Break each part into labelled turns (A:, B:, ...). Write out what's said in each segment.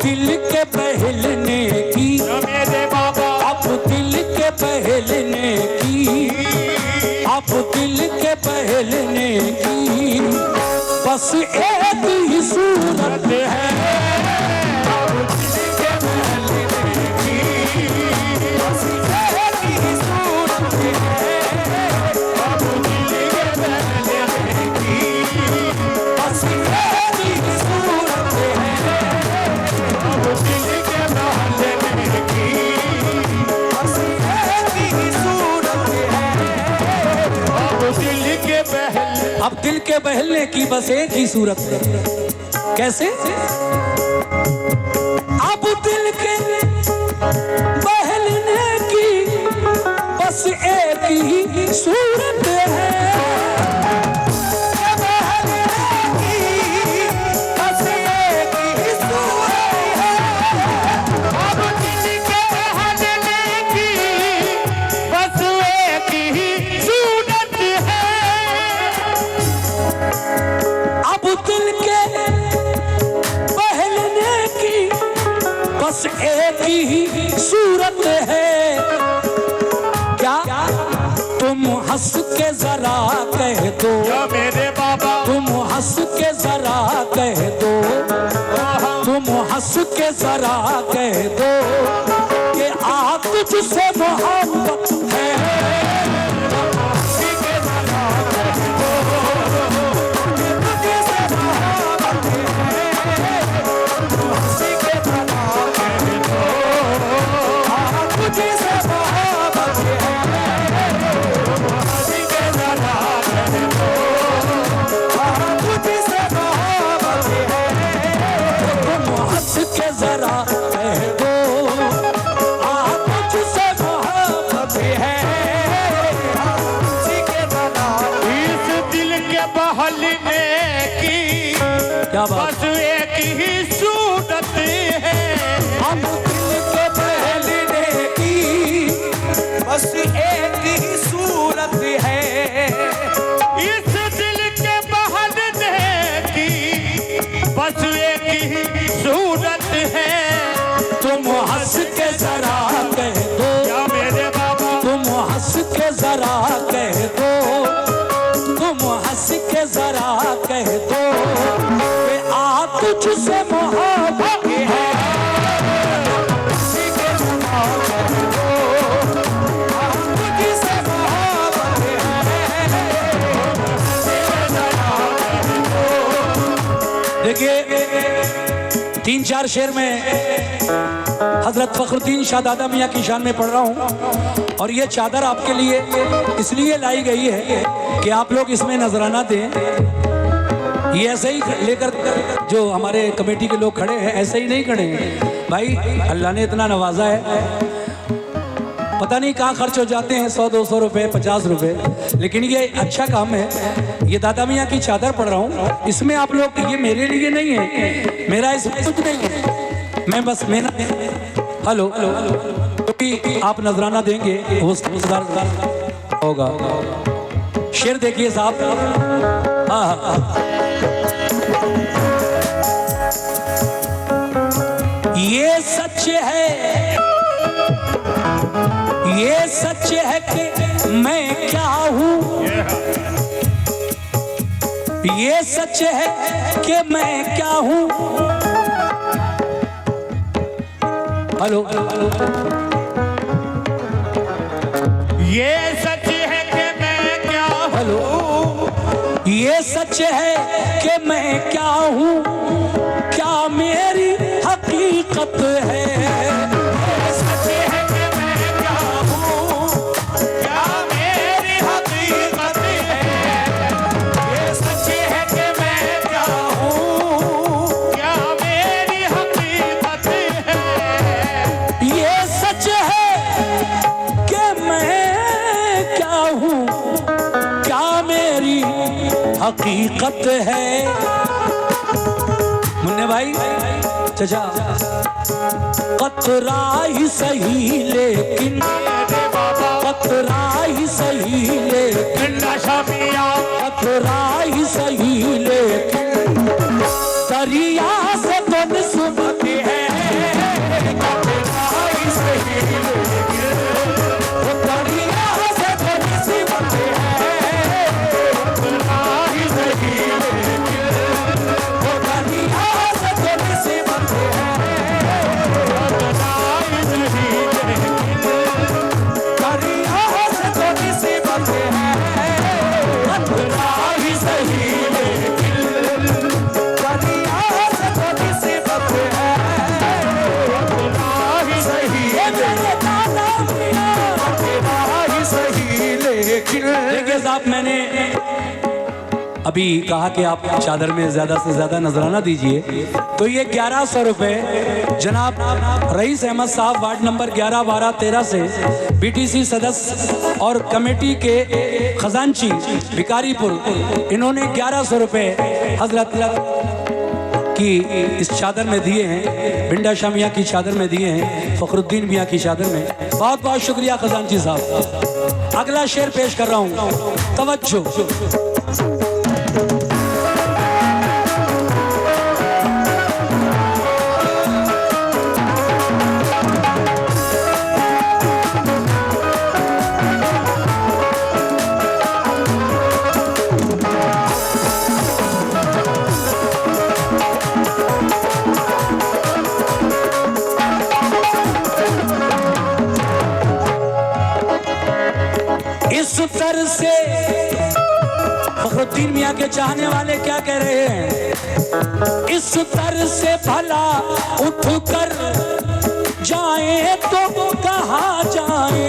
A: दिल के बहलने की
B: मेरे बाबा,
A: अब दिल के बहलने की, अब दिल के बहलने की बस एक ही सूरत है। अब दिल के बहलने की बस एक ही सूरत है। अब दिल के बहलने की बस एक ही सूरत है। अब दिल के बहलने की बस एक ही सूरत है।
B: अब दिल के बहल,
A: अब दिल के बहलने की बस एक ही सूरत है। कैसे? अब दिल के बहलने की बस एक ही सूरत है। बस एक ही सूरत है। क्या तुम हंस के जरा कह दो,
B: मेरे बाबा,
A: तुम हंस के जरा कह दो, तुम हंस के जरा कह दो कि आ तुझसे मोहब्बत है। हंस के जरा कह दो, तुझसे मोहब्बत है। हंस के जरा तुझसे मोहब्बत है। हंस के जरा कह दो, तुझसे मोहब्बत है। तुम हंस के जरा कह दो, तुझसे मोहब्बत है। हंस के जरा,
B: इस दिल के बहलने की
A: क्या बात?
B: बस एक ही सूरत है।
A: हम दिल के बहलने की बस एक ही सूरत है।
B: इस दिल के बहलने की बस एक ही सूरत है।
A: तुम हंस के जरा कह दो,
B: या मेरे बाबा,
A: तुम हंस के जरा कह दो, तुम हंस के जरा कह दो कि आ तुझसे मोहब्बत है। हंस के जरा कह दो, आ तुझसे मोहब्बत है। हंस के जरा कह दो। देखिए 3-4 शेर में हजरत फखरुद्दीन शाह दादा मियाँ की शान में पढ़ रहा हूँ, और ये चादर आपके लिए इसलिए लाई गई है कि आप लोग इसमें नजराना दें। ये ऐसे ही लेकर जो हमारे कमेटी के लोग खड़े हैं ऐसे ही नहीं खड़े हैं भाई, अल्लाह ने इतना नवाजा है, पता नहीं कहाँ खर्च हो जाते हैं 100-200 रुपये, 50 रुपये, लेकिन ये अच्छा काम है। ये दादा मियाँ की चादर पढ़ रहा हूँ, इसमें आप लोग, ये मेरे लिए नहीं है, मेरा इसमें कुछ नहीं है, मैं बस मेरा हेलो क्योंकि आप नजराना देंगे वो समझदार होगा। शेर देखिए साहब, हाँ, ये सच है, ये सच है कि मैं क्या हूँ, ये सच है कि मैं क्या हूँ। हेलो,
B: ये सच है कि मैं क्या हूँ।
A: हेलो, ये सच है कि मैं क्या हूँ, क्या मेरी हकीकत है। ये सच है कि मैं क्या हूँ, क्या मेरी हकीकत है। ये सच है कि मैं क्या हूँ,
B: क्या मेरी हकीकत है।
A: ये सच है कि मैं क्या हूँ, क्या मेरी हकीकत है। मुन्ने भाई चचा, कतरा ही सही लेकिन, कतरा ही सही लेकिन, कतरा ही सही लेकिन दरिया से तो निस्बत है। साहब, मैंने अभी कहा कि आप चादर में ज़्यादा से ज़्यादा नजराना दीजिए, तो ये 1100 रुपये जनाब रईस अहमद साहब वार्ड नंबर 11, 12, 13 से बीटीसी सदस्य और कमेटी के खजांची भिकारीपुर, इन्होंने 1100 रुपये हजरत की इस चादर में दिए हैं, भिंडा शाह मियाँ की चादर में दिए हैं, फ़खरुद्दीन मियाँ की चादर में। बहुत बहुत शुक्रिया खजांची साहब। अगला शेर पेश कर रहा हूँ, तवज्जो। इस तरह से फ़खरुद्दीन मियाँ के चाहने वाले क्या कह रहे हैं, इस तरह से भला उठ कर जाए तो कहाँ जाए,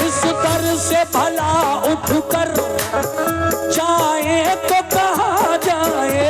A: इस तरह से भला उठ कर जाए तो कहाँ जाए,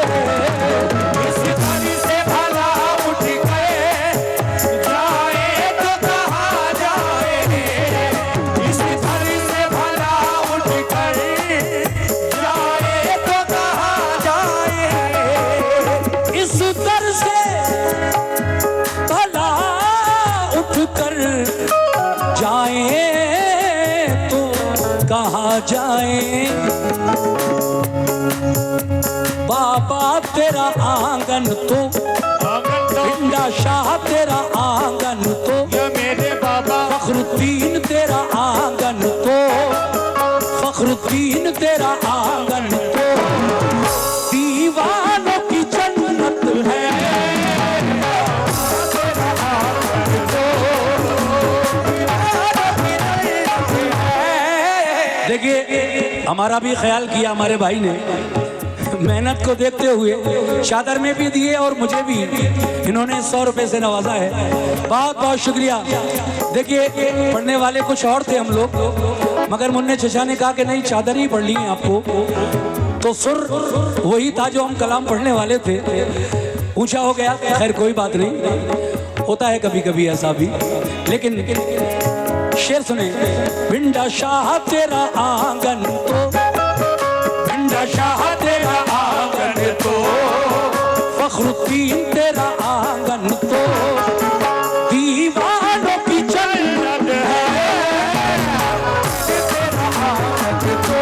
A: जाए बाबा तेरा आंगन तो भिंडा शाह तेरा आंगन तो
B: मेरे बाबा
A: फ़खरुद्दीन तेरा आंगन तो फ़खरुद्दीन तेरा आंगन तो दीवानों की जन्नत है, देखिए हमारा भी ख्याल किया हमारे भाई ने, मेहनत को देखते हुए चादर में भी दिए और मुझे भी इन्होंने 100 रुपए से नवाजा है। बहुत बहुत शुक्रिया। देखिए पढ़ने वाले कुछ और थे हम लोग, मगर मुन्ने चचा ने कहा कि नहीं चादर ही पढ़ ली है आपको, तो सुर वही था जो हम कलाम पढ़ने वाले थे, ऊंचा हो गया। खैर कोई बात नहीं, होता है कभी कभी ऐसा भी। लेकिन शेर सुने, भिंडा शाह तेरा आंगन तो भिंडा शाह तेरा आंगन तो फ़खरुद्दीन तेरा आंगन तो दीवानों की जन्नत है, तेरा आंगन तो।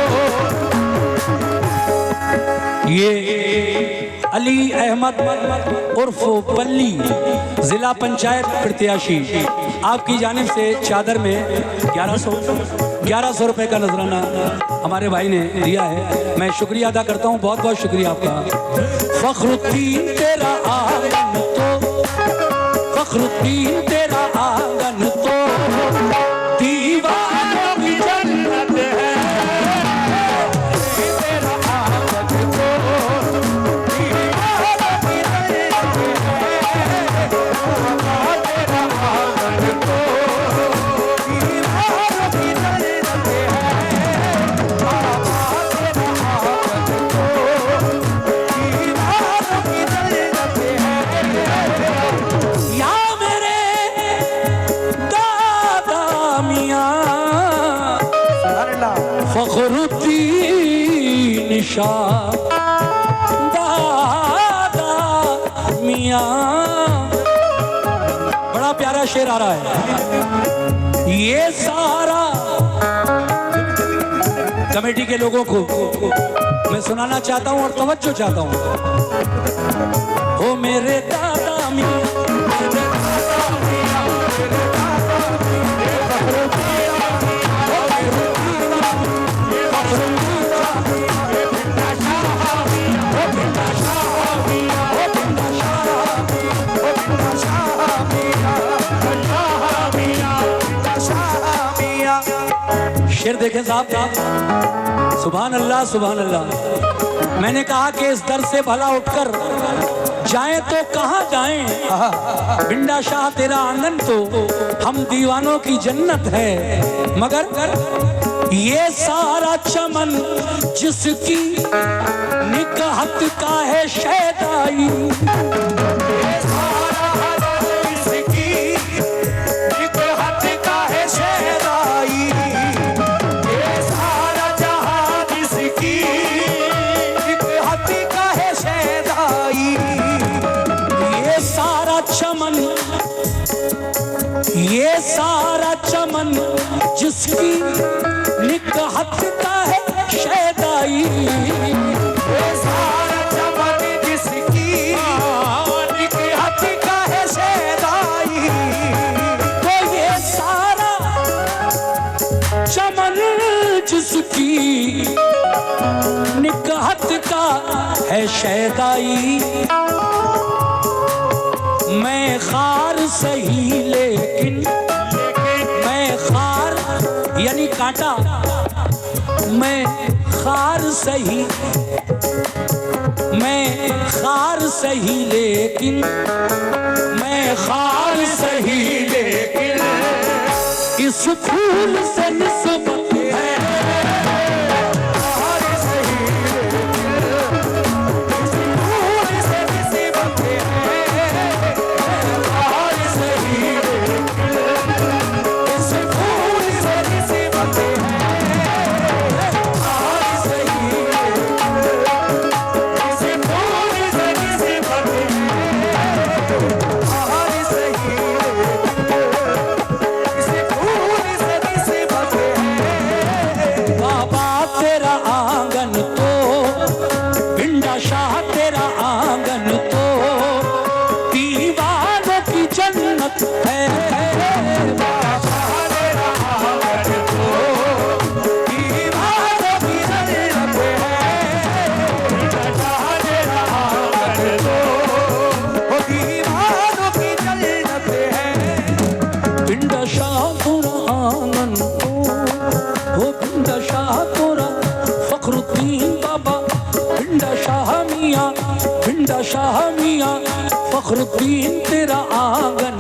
A: ये अली अहमद उर्फ पल्ली जिला पंचायत प्रत्याशी आपकी जानिब से चादर में 1100 रुपए का नजराना हमारे भाई ने दिया है। मैं शुक्रिया अदा करता हूँ, बहुत बहुत शुक्रिया आपका। फ़खरुद्दीन तेरा आंगन तो फ़खरुद्दीन तेरा आंगन तो दीवानों की जन्नत है, तेरा आंगन तो फ़खरुद्दीन शाह दादा मियाँ। बड़ा प्यारा शेर आ रहा है। ये सारा कमेटी के लोगों को मैं सुनाना चाहता हूँ और तवज्जो चाहता हूँ। ओ मेरे दादा मियाँ, शेर देखें साहब, सुभान अल्लाह सुभान अल्लाह। मैंने कहा कि इस दर से भला उठकर जाएं तो कहाँ जाएं, भिंडा शाह तेरा आंगन तो हम दीवानों की जन्नत है। मगर ये सारा चमन जिसकी निकहत का है शैदाई, ये सारा जिसकी निकहत का है शैदाई, ये सारा जहां जिसकी निकहत का है शैदाई, ये सारा चमन, ये सारा चमन जिसकी निकहत का है शैदाई, ये सारा चमन जिसकी निकहत का है शैदाई, तो ये सारा चमन जिसकी निकहत का है शैदाई, मैं खार सही लेकिन मैं खार यानी कांटा, मैं खार सही, मैं खार सही लेकिन मैं खार सही लेकिन इस फूल से निस्बत है, खार सही लेकिन इस फूल से निस्बत है, खार सही लेकिन इस फूल से निस्बत है, खार सही लेकिन इस फूल से निस्बत है, खार सही लेकिन इस फूल से निस्बत है। बाबा तेरा आंगन तो भिंडा शाह तेरा आंगन तो दीवानों की जन्नत है, बाबा तेरा आंगन तो दीवानों की जन्नत है, भिंडा शाह तेरा आंगन तो दीवानों की जन्नत है, भिंडा शाह तेरा आंगन तो भिंडा शाह तेरा फखरुद्दीन बाबा, भिंडा शाह मियाँ, भिंडा शाह मियाँ फखरुद्दीन तेरा आंगन